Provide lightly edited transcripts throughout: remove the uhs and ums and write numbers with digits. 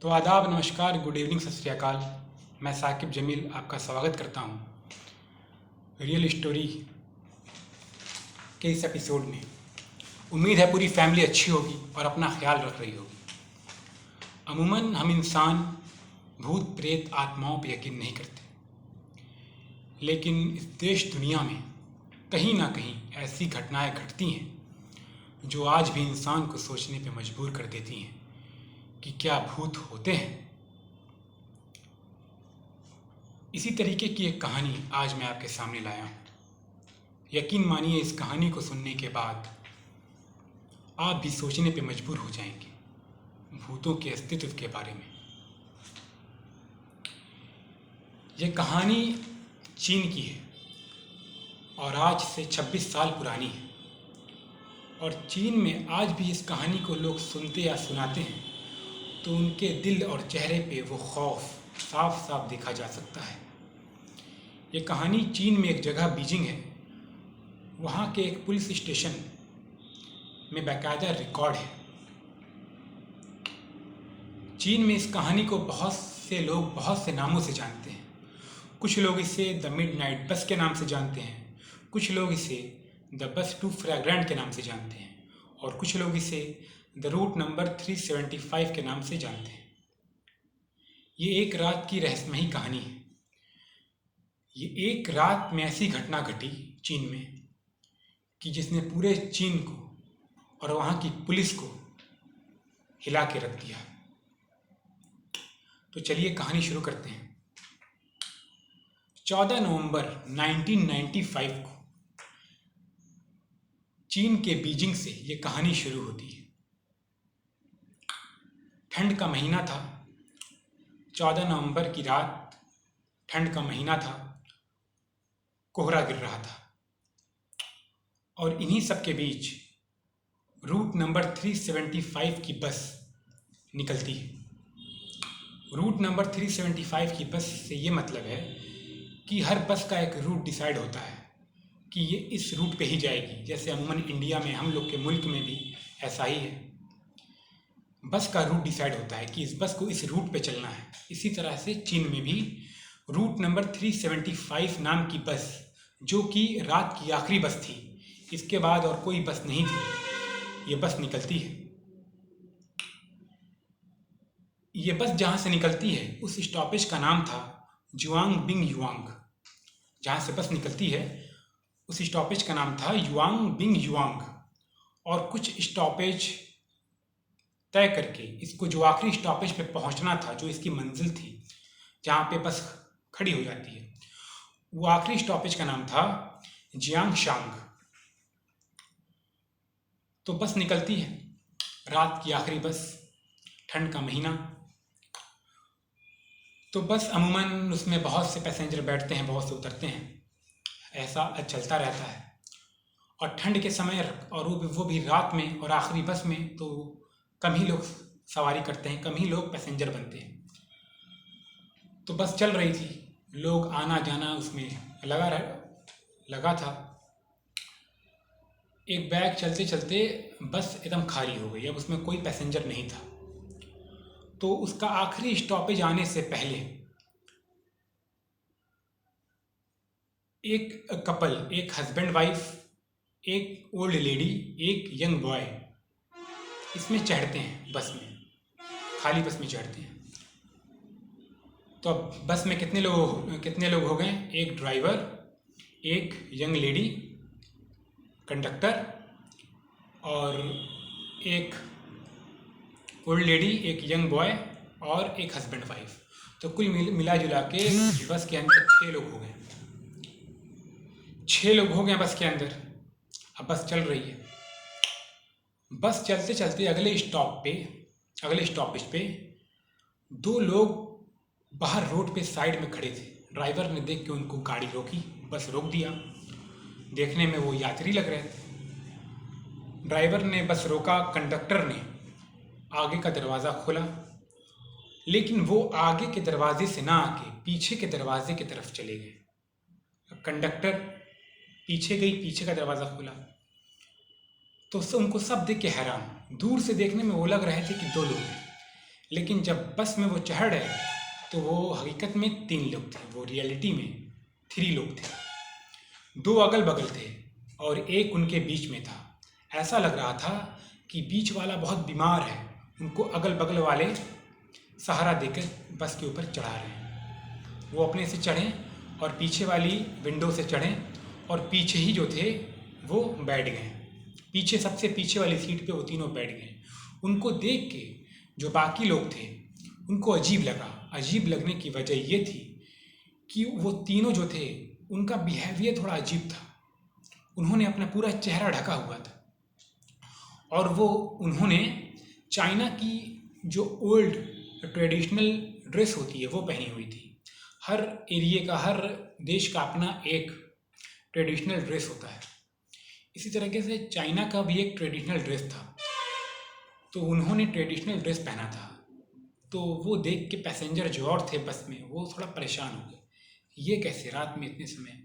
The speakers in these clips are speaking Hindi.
तो आदाब, नमस्कार, गुड इवनिंग, सत श्री अकाल। मैं साकिब जमील आपका स्वागत करता हूँ रियल स्टोरी के इस एपिसोड में। उम्मीद है पूरी फैमिली अच्छी होगी और अपना ख्याल रख रही होगी। अमूमन हम इंसान भूत प्रेत आत्माओं पर यकीन नहीं करते, लेकिन इस देश दुनिया में कहीं ना कहीं ऐसी घटनाएं घटती हैं जो आज भी इंसान को सोचने पे मजबूर कर देती हैं कि क्या भूत होते हैं। इसी तरीके की एक कहानी आज मैं आपके सामने लाया हूँ। यकीन मानिए, इस कहानी को सुनने के बाद आप भी सोचने पे मजबूर हो जाएंगे भूतों के अस्तित्व के बारे में। यह कहानी चीन की है और आज से 26 साल पुरानी है। और चीन में आज भी इस कहानी को लोग सुनते या सुनाते हैं तो उनके दिल और चेहरे पे वो खौफ साफ साफ देखा जा सकता है। ये कहानी चीन में एक जगह बीजिंग है, वहाँ के एक पुलिस स्टेशन में बाकायदा रिकॉर्ड है। चीन में इस कहानी को बहुत से लोग बहुत से नामों से जानते हैं। कुछ लोग इसे द मिडनाइट बस के नाम से जानते हैं, कुछ लोग इसे द बस टू फ्रैग्रेंट के नाम से जानते हैं और कुछ लोग इसे द रूट नंबर 375 के नाम से जानते हैं। ये एक रात की रहस्यमयी कहानी है। ये एक रात में ऐसी घटना घटी चीन में कि जिसने पूरे चीन को और वहाँ की पुलिस को हिला के रख दिया। तो चलिए कहानी शुरू करते हैं। 14 नवंबर 1995 को चीन के बीजिंग से ये कहानी शुरू होती है। ठंड का महीना था, 14 नवंबर की रात, ठंड का महीना था, कोहरा गिर रहा था और इन्हीं सब के बीच रूट नंबर 375 की बस निकलती है। रूट नंबर 375 की बस से ये मतलब है कि हर बस का एक रूट डिसाइड होता है कि ये इस रूट पे ही जाएगी। जैसे अमूमन इंडिया में, हम लोग के मुल्क में भी ऐसा ही है, बस का रूट डिसाइड होता है कि इस बस को इस रूट पे चलना है। इसी तरह से चीन में भी रूट नंबर 375 नाम की बस, जो कि रात की आखिरी बस थी, इसके बाद और कोई बस नहीं थी, ये बस निकलती है। ये बस जहाँ से निकलती है उस स्टॉपेज का नाम था जुआंग बिंग युआंग। जहाँ से बस निकलती है उस स्टॉपेज का नाम था युआंग बिंग युआंग। और कुछ स्टॉपेज तय करके इसको जो आखिरी स्टॉपेज पे पहुंचना था, जो इसकी मंजिल थी, जहाँ पे बस खड़ी हो जाती है, वो आखिरी स्टॉपेज का नाम था जियांगशांग। तो बस निकलती है, रात की आखिरी बस, ठंड का महीना। तो बस अमूमन उसमें बहुत से पैसेंजर बैठते हैं, बहुत से उतरते हैं, ऐसा चलता रहता है। और ठंड के समय और वो भी रात में और आखिरी बस में तो कम ही लोग सवारी करते हैं, कम ही लोग पैसेंजर बनते हैं। तो बस चल रही थी, लोग आना जाना उसमें लगा था। एक बैग चलते चलते बस एकदम खाली हो गई, अब उसमें कोई पैसेंजर नहीं था। तो उसका आखिरी स्टॉपेज आने से पहले एक कपल, एक हस्बैंड वाइफ, एक ओल्ड लेडी, एक यंग बॉय इसमें चढ़ते हैं, बस में, खाली बस में चढ़ते हैं। तो अब बस में कितने लोग हो गए? एक ड्राइवर, एक यंग लेडी कंडक्टर और एक ओल्ड लेडी, एक यंग बॉय और एक हस्बैंड वाइफ। तो कुल मिला जुला के बस के अंदर 6 लोग हो गए। 6 लोग हो गए बस के अंदर। अब बस चल रही है। बस चलते चलते अगले स्टॉपेज पे 2 लोग बाहर रोड पे साइड में खड़े थे। ड्राइवर ने देख के उनको गाड़ी रोकी, बस रोक दिया। देखने में वो यात्री लग रहे थे। ड्राइवर ने बस रोका, कंडक्टर ने आगे का दरवाज़ा खोला, लेकिन वो आगे के दरवाजे से ना आके पीछे के दरवाजे की तरफ चले गए। कंडक्टर पीछे गई, पीछे का दरवाज़ा खोला तो उनको सब देख के हैरान। दूर से देखने में वो लग रहे थे कि 2 लोग हैं, लेकिन जब बस में वो चढ़ रहे तो वो हकीकत में 3 लोग थे, वो रियलिटी में 3 लोग थे। 2 अगल बगल थे और एक उनके बीच में था। ऐसा लग रहा था कि बीच वाला बहुत बीमार है, उनको अगल बगल वाले सहारा देकर बस के ऊपर चढ़ा रहे हैं। वो अपने से चढ़ें और पीछे वाली विंडो से चढ़ें और पीछे ही जो थे वो बैठ गए। पीछे सबसे पीछे वाली सीट पे वो तीनों बैठ गए। उनको देख के जो बाकी लोग थे उनको अजीब लगा। अजीब लगने की वजह ये थी कि वो तीनों जो थे उनका बिहेवियर थोड़ा अजीब था। उन्होंने अपना पूरा चेहरा ढका हुआ था और वो उन्होंने चाइना की जो ओल्ड ट्रेडिशनल ड्रेस होती है वो पहनी हुई थी। हर एरिया का, हर देश का अपना एक ट्रेडिशनल ड्रेस होता है। इसी तरीके से चाइना का भी एक ट्रेडिशनल ड्रेस था, तो उन्होंने ट्रेडिशनल ड्रेस पहना था। तो वो देख के पैसेंजर जो और थे बस में वो थोड़ा परेशान हो गए, ये कैसे रात में इतने समय।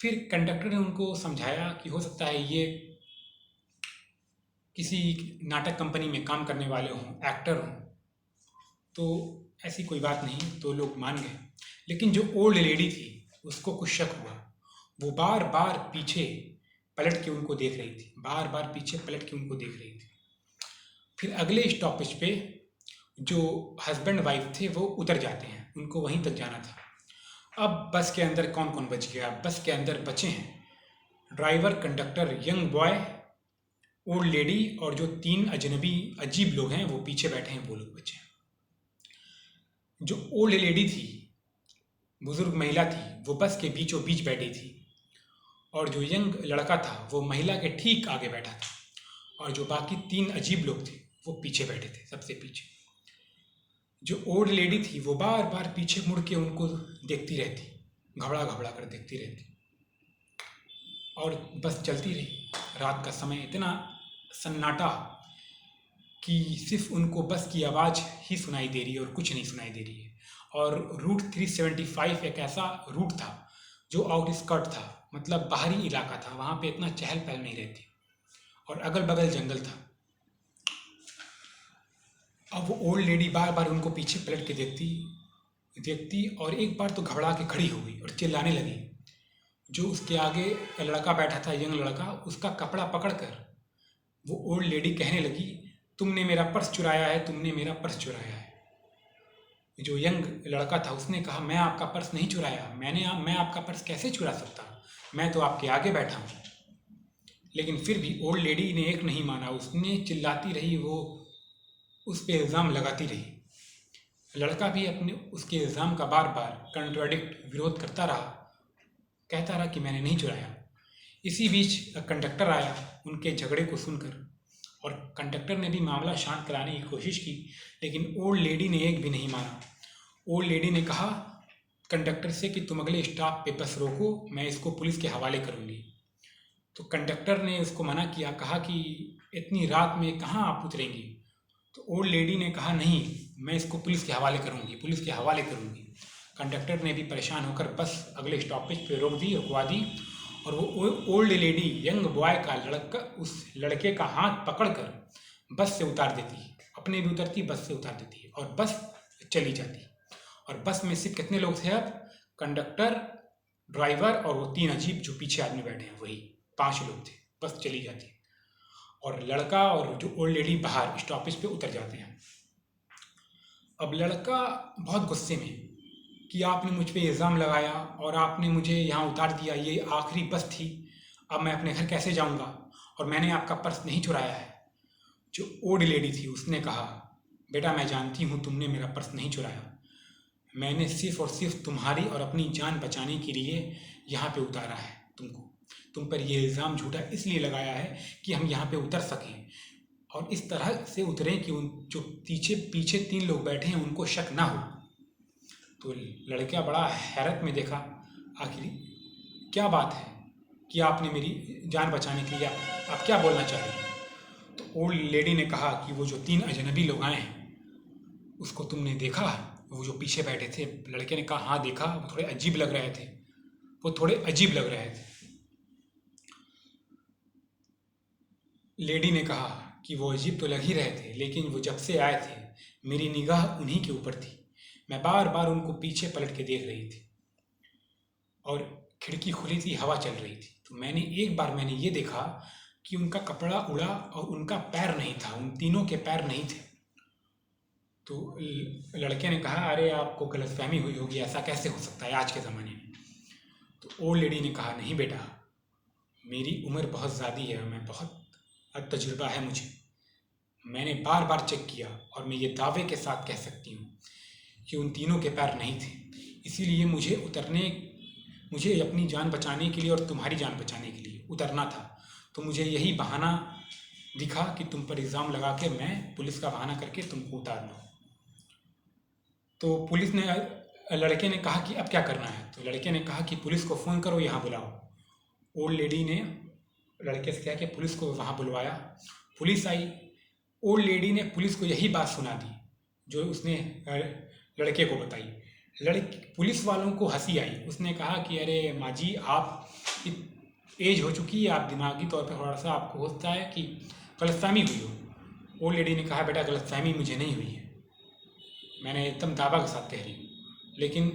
फिर कंडक्टर ने उनको समझाया कि हो सकता है ये किसी नाटक कंपनी में काम करने वाले हों, एक्टर हों, तो ऐसी कोई बात नहीं, तो लोग मान गए। लेकिन जो ओल्ड लेडी थी उसको कुछ शक हुआ। वो बार बार पीछे पलट के उनको देख रही थी, बार बार पीछे पलट के उनको देख रही थी। फिर अगले स्टॉपेज पे जो हस्बैंड वाइफ थे वो उतर जाते हैं, उनको वहीं तक जाना था। अब बस के अंदर कौन कौन बच गया? बस के अंदर बचे हैं driver, conductor, young boy, old lady और जो 3 अजनबी अजीब लोग हैं वो पीछे बैठे हैं, वो लोग बचे हैं। जो ओल्ड लेडी थी, बुजुर्ग महिला थी, वो बस के बीचों बीच बैठी थी और जो यंग लड़का था वो महिला के ठीक आगे बैठा था और जो बाकी 3 अजीब लोग थे वो पीछे बैठे थे, सबसे पीछे। जो ओल्ड लेडी थी वो बार बार पीछे मुड़ के उनको देखती रहती, घबरा घबरा कर देखती रहती और बस चलती रही। रात का समय, इतना सन्नाटा कि सिर्फ उनको बस की आवाज़ ही सुनाई दे रही है और कुछ नहीं सुनाई दे रही है। और रूट 375 एक ऐसा रूट था जो आउटस्कर्ट था, मतलब बाहरी इलाका था, वहाँ पे इतना चहल पहल नहीं रहती और अगल बगल जंगल था। अब वो ओल्ड लेडी बार बार उनको पीछे पलट के देखती और एक बार तो घबरा के खड़ी हो गई और चिल्लाने लगी। जो उसके आगे लड़का बैठा था, यंग लड़का, उसका कपड़ा पकड़कर वो ओल्ड लेडी कहने लगी, तुमने मेरा पर्स चुराया है, तुमने मेरा पर्स चुराया है। जो यंग लड़का था उसने कहा, मैं आपका पर्स नहीं चुराया, मैं आपका पर्स कैसे चुरा सकता, मैं तो आपके आगे बैठा हूँ। लेकिन फिर भी ओल्ड लेडी ने एक नहीं माना, उसने चिल्लाती रही, वो उस पर इल्ज़ाम लगाती रही। लड़का भी अपने उसके इल्ज़ाम का बार बार कंट्राडिक्ट, विरोध करता रहा, कहता रहा कि मैंने नहीं चुराया। इसी बीच कंडक्टर आया उनके झगड़े को सुनकर और कंडक्टर ने भी मामला शांत कराने की कोशिश की, लेकिन ओल्ड लेडी ने एक भी नहीं माना। ओल्ड लेडी ने कहा कंडक्टर से कि तुम अगले स्टॉप पे बस रोको, मैं इसको पुलिस के हवाले करूँगी। तो कंडक्टर ने उसको मना किया, कहा कि इतनी रात में कहाँ आप उतरेंगी। तो ओल्ड लेडी ने कहा, नहीं, मैं इसको पुलिस के हवाले करूँगी, पुलिस के हवाले करूँगी। कंडक्टर ने भी परेशान होकर बस अगले स्टॉपेज पे रोक दी, रुकवा दी और वो ओल्ड लेडी यंग बॉय का लड़का उस लड़के का हाथ पकड़कर बस से उतार देती, अपने भी उतरती, बस से उतार देती और बस चली जाती। और बस में सिर्फ कितने लोग थे अब? कंडक्टर, ड्राइवर और वो 3 अजीब जो पीछे आदमी बैठे हैं, वही 5 लोग थे। बस चली जाती और लड़का और जो ओल्ड लेडी बाहर स्टॉपेज पे उतर जाते हैं। अब लड़का बहुत गुस्से में कि आपने मुझ पे इल्ज़ाम लगाया और आपने मुझे यहाँ उतार दिया, ये आखिरी बस थी, अब मैं अपने घर कैसे जाऊँगा, और मैंने आपका पर्स नहीं चुराया है। जो ओल्ड लेडी थी उसने कहा, बेटा मैं जानती हूँ तुमने मेरा पर्स नहीं चुराया, मैंने सिर्फ और सिर्फ तुम्हारी और अपनी जान बचाने के लिए यहाँ पे उतारा है तुमको। तुम पर ये इल्ज़ाम झूठा इसलिए लगाया है कि हम यहाँ पे उतर सकें और इस तरह से उतरें कि उन जो पीछे 3 लोग बैठे हैं उनको शक ना हो। तो लड़का बड़ा हैरत में देखा, आखिर क्या बात है कि आपने मेरी जान बचाने के लिए आप क्या बोलना चाह रहे हैं। तो ओल्ड लेडी ने कहा कि वो जो 3 अजनबी लोग आए हैं उसको तुमने देखा, वो जो पीछे बैठे थे। लड़के ने कहा, हाँ देखा, वो थोड़े अजीब लग रहे थे, वो थोड़े अजीब लग रहे थे। लेडी ने कहा कि वो अजीब तो लग ही रहे थे, लेकिन वो जब से आए थे मेरी निगाह उन्हीं के ऊपर थी। मैं बार बार उनको पीछे पलट के देख रही थी और खिड़की खुली थी, हवा चल रही थी। तो एक बार मैंने ये देखा कि उनका कपड़ा उड़ा और उनका पैर नहीं था, उन तीनों के पैर नहीं थे। तो लड़के ने कहा, अरे आपको गलतफहमी हुई होगी, ऐसा कैसे हो सकता है आज के ज़माने में। तो ओल्ड लेडी ने कहा, नहीं बेटा, मेरी उम्र बहुत ज़्यादा है, मैं बहुत तजुर्बा है मुझे, मैंने बार बार चेक किया और मैं ये दावे के साथ कह सकती हूँ कि उन तीनों के पैर नहीं थे। इसीलिए मुझे अपनी जान बचाने के लिए और तुम्हारी जान बचाने के लिए उतरना था। तो मुझे यही बहाना दिखा कि तुम पर इल्ज़ाम लगा के मैं पुलिस का बहाना करके तुमको उतार लूँ। तो लड़के ने कहा कि अब क्या करना है। तो लड़के ने कहा कि पुलिस को फ़ोन करो, यहाँ बुलाओ। ओल्ड लेडी ने लड़के से कहा कि पुलिस को वहाँ बुलवाया। पुलिस आई। ओल्ड लेडी ने पुलिस को यही बात सुना दी जो उसने लड़के को बताई। पुलिस वालों को हंसी आई। उसने कहा कि अरे माँ जी, आप एज हो चुकी है, आप दिमागी तौर पर थोड़ा सा आपको होता है कि गलतफहमी हुई हो। ओल्ड लेडी ने कहा, बेटा गलतफहमी मुझे नहीं हुई है, मैंने एकदम दावा के साथ कह रही हूँ। लेकिन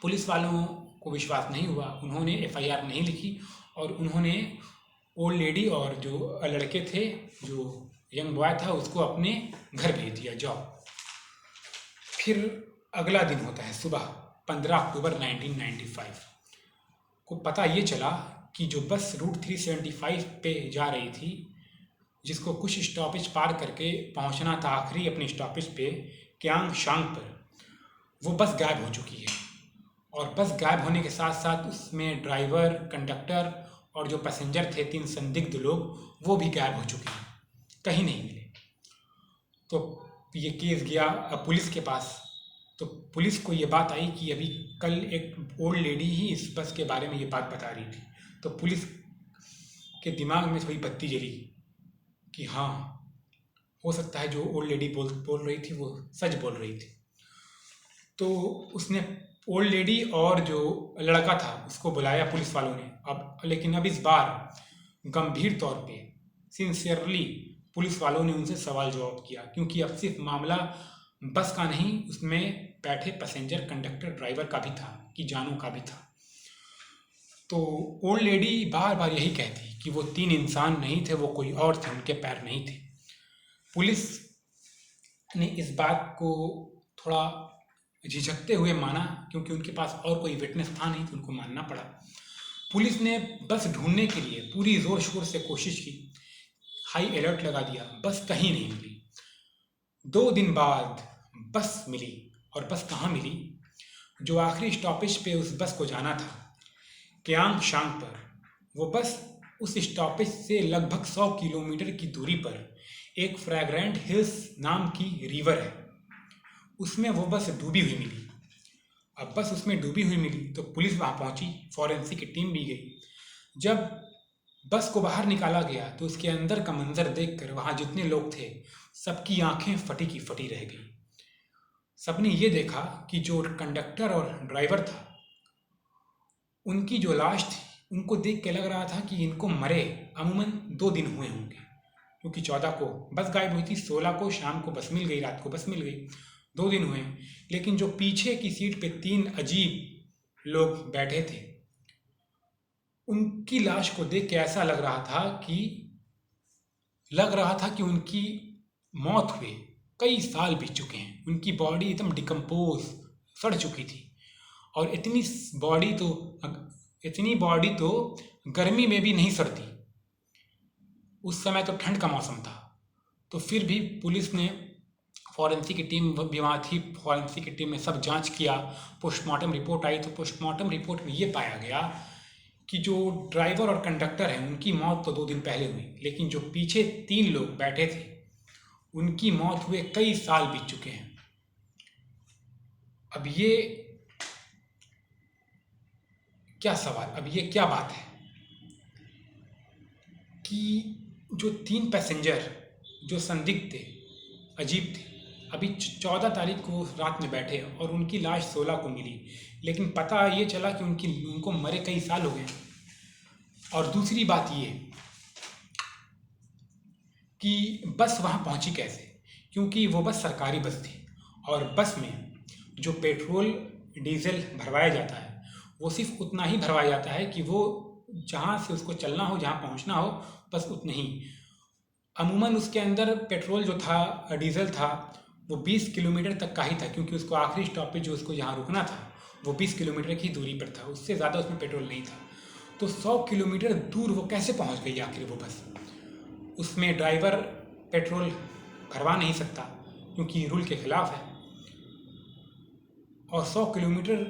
पुलिस वालों को विश्वास नहीं हुआ, उन्होंने एफआईआर नहीं लिखी और उन्होंने ओल्ड लेडी और जो लड़के थे, जो यंग बॉय था, उसको अपने घर भेज दिया जॉब। फिर अगला दिन होता है, सुबह 15 अक्टूबर 1995 को पता ये चला कि जो बस रूट 375 पे जा रही थी, जिसको कुछ स्टॉपेज पार करके पहुंचना था आखिरी अपने स्टॉपेज पे क्यांगशांग पर, वो बस गायब हो चुकी है। और बस गायब होने के साथ साथ उसमें ड्राइवर, कंडक्टर और जो पैसेंजर थे, 3 संदिग्ध लोग, वो भी गायब हो चुके हैं, कहीं नहीं मिले। तो ये केस गया पुलिस के पास। तो पुलिस को ये बात आई कि अभी कल एक ओल्ड लेडी ही इस बस के बारे में ये बात बता रही थी। तो पुलिस के दिमाग में थोड़ी बत्ती जली कि हाँ, हो सकता है जो ओल्ड लेडी बोल रही थी वो सच बोल रही थी। तो उसने ओल्ड लेडी और जो लड़का था उसको बुलाया पुलिस वालों ने। लेकिन अब इस बार गंभीर तौर पे, सिंसियरली पुलिस वालों ने उनसे सवाल जवाब किया, क्योंकि अब सिर्फ मामला बस का नहीं, उसमें बैठे पैसेंजर, कंडक्टर, ड्राइवर का भी था, कि जानों का भी था। तो ओल्ड लेडी बार बार यही कहती कि वो 3 इंसान नहीं थे, वो कोई और थे, उनके पैर नहीं थे। पुलिस ने इस बात को थोड़ा झिझकते हुए माना, क्योंकि उनके पास और कोई विटनेस था नहीं, तो उनको मानना पड़ा। पुलिस ने बस ढूंढने के लिए पूरी जोर शोर से कोशिश की, हाई अलर्ट लगा दिया, बस कहीं नहीं मिली। 2 दिन बाद बस मिली। और बस कहाँ मिली? जो आखिरी स्टॉपेज पे उस बस को जाना था, क्यांगशांग पर, वो बस उस स्टॉपेज से लगभग 100 किलोमीटर की दूरी पर एक फ्रैग्रेंट हिल्स नाम की रिवर है, उसमें वो बस डूबी हुई मिली। अब बस उसमें डूबी हुई मिली तो पुलिस वहाँ पहुँची, फॉरेंसिक की टीम भी गई। जब बस को बाहर निकाला गया तो उसके अंदर का मंजर देखकर वहाँ जितने लोग थे सबकी आंखें फटी की फटी रह गई। सबने ये देखा कि जो कंडक्टर और ड्राइवर था, उनकी जो लाश थी, उनको देख के लग रहा था कि इनको मरे अमूमन 2 दिन हुए होंगे, क्योंकि 14 को बस गायब हुई थी, 16 को शाम को बस मिल गई, रात को बस मिल गई, 2 दिन हुए। लेकिन जो पीछे की सीट पे 3 अजीब लोग बैठे थे, उनकी लाश को देख के ऐसा लग रहा था कि उनकी मौत हुए कई साल बीत चुके हैं। उनकी बॉडी एकदम डिकम्पोज, सड़ चुकी थी। और इतनी बॉडी तो गर्मी में भी नहीं सड़ती, उस समय तो ठंड का मौसम था। तो फिर भी पुलिस ने, फॉरेंसिक की टीम भी वहाँ थी, फॉरेंसिक की टीम ने सब जांच किया, पोस्टमार्टम रिपोर्ट आई। तो पोस्टमार्टम रिपोर्ट में ये पाया गया कि जो ड्राइवर और कंडक्टर हैं उनकी मौत तो 2 दिन पहले हुई, लेकिन जो पीछे 3 लोग बैठे थे उनकी मौत हुए कई साल बीत चुके हैं। अब ये क्या सवाल, अब ये क्या बात है कि जो 3 पैसेंजर जो संदिग्ध थे, अजीब थे, अभी 14 तारीख को रात में बैठे और उनकी लाश 16 को मिली, लेकिन पता ये चला कि उनको मरे कई साल हो गए। और दूसरी बात ये कि बस वहाँ पहुँची कैसे, क्योंकि वो बस सरकारी बस थी और बस में जो पेट्रोल डीजल भरवाया जाता है वो सिर्फ उतना ही भरवाया जाता है कि वो जहाँ से उसको चलना हो, जहाँ पहुँचना हो, बस उतने ही। अमूमन उसके अंदर पेट्रोल जो था, डीजल था, वो 20 किलोमीटर तक का ही था, क्योंकि उसको आखिरी स्टॉपेज जो उसको जहाँ रुकना था वो 20 किलोमीटर की दूरी पर था, उससे ज़्यादा उसमें पेट्रोल नहीं था। तो 100 किलोमीटर दूर वो कैसे पहुँच गई आखिर वो बस? उसमें ड्राइवर पेट्रोल भरवा नहीं सकता क्योंकि रूल के खिलाफ है, और 100 किलोमीटर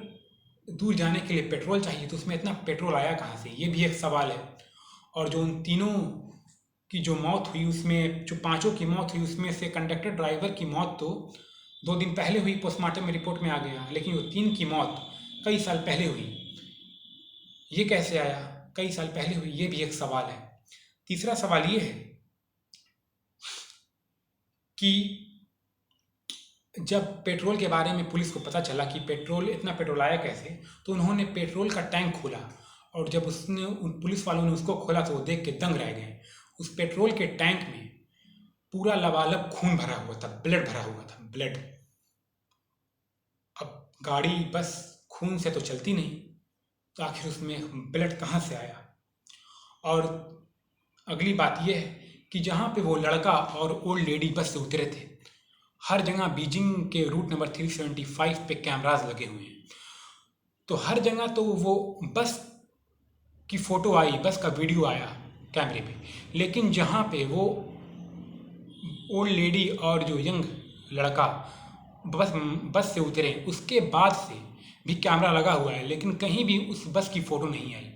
दूर जाने के लिए पेट्रोल चाहिए, तो उसमें इतना पेट्रोल आया कहाँ से, ये भी एक सवाल है। और जो उन तीनों की जो मौत हुई, उसमें जो 5 की मौत हुई, उसमें से कंडक्टर ड्राइवर की मौत तो 2 दिन पहले हुई, पोस्टमार्टम में रिपोर्ट में आ गया, लेकिन वो 3 की मौत कई साल पहले हुई। ये कैसे आया, कई साल पहले हुई, ये भी एक सवाल है। तीसरा सवाल ये है कि जब पेट्रोल के बारे में पुलिस को पता चला कि इतना पेट्रोल आया कैसे, तो उन्होंने पेट्रोल का टैंक खोला, और जब उन पुलिस वालों ने उसको खोला तो वो देख के दंग रह गए। उस पेट्रोल के टैंक में पूरा लबालब खून भरा हुआ था, ब्लड भरा हुआ था, ब्लड। अब गाड़ी बस खून से तो चलती नहीं, तो आखिर उसमें ब्लड कहाँ से आया? और अगली बात यह है कि जहाँ पे वो लड़का और ओल्ड लेडी बस से उतरे थे, हर जगह बीजिंग के रूट नंबर 375 पे कैमराज लगे हुए हैं, तो हर जगह तो वो बस की फ़ोटो आई, बस का वीडियो आया कैमरे पे, लेकिन जहाँ पे वो ओल्ड लेडी और जो यंग लड़का बस से उतरे, उसके बाद से भी कैमरा लगा हुआ है, लेकिन कहीं भी उस बस की फ़ोटो नहीं आई।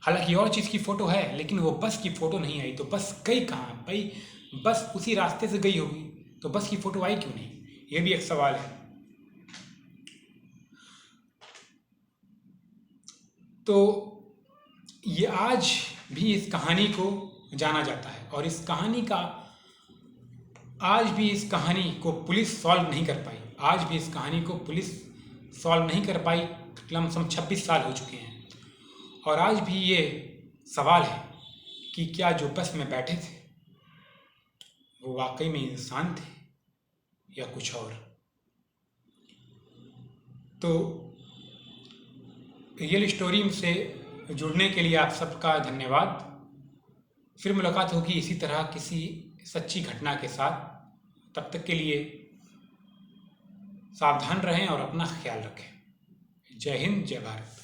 हालांकि और चीज़ की फ़ोटो है, लेकिन वो बस की फ़ोटो नहीं आई। तो बस गई कहाँ भाई? बस उसी रास्ते से गई होगी, तो बस की फ़ोटो आई क्यों नहीं? ये भी एक सवाल है। तो ये आज भी इस कहानी को जाना जाता है, और आज भी इस कहानी को पुलिस सॉल्व नहीं कर पाई। आज भी इस कहानी को पुलिस सॉल्व नहीं कर पाई। लमसम 26 साल हो चुके हैं, और आज भी ये सवाल है कि क्या जो बस में बैठे थे वो वाकई में इंसान थे या कुछ और। तो रियल स्टोरी से जुड़ने के लिए आप सबका धन्यवाद। फिर मुलाकात होगी इसी तरह किसी सच्ची घटना के साथ। तब तक के लिए सावधान रहें और अपना ख्याल रखें। जय हिंद, जय भारत।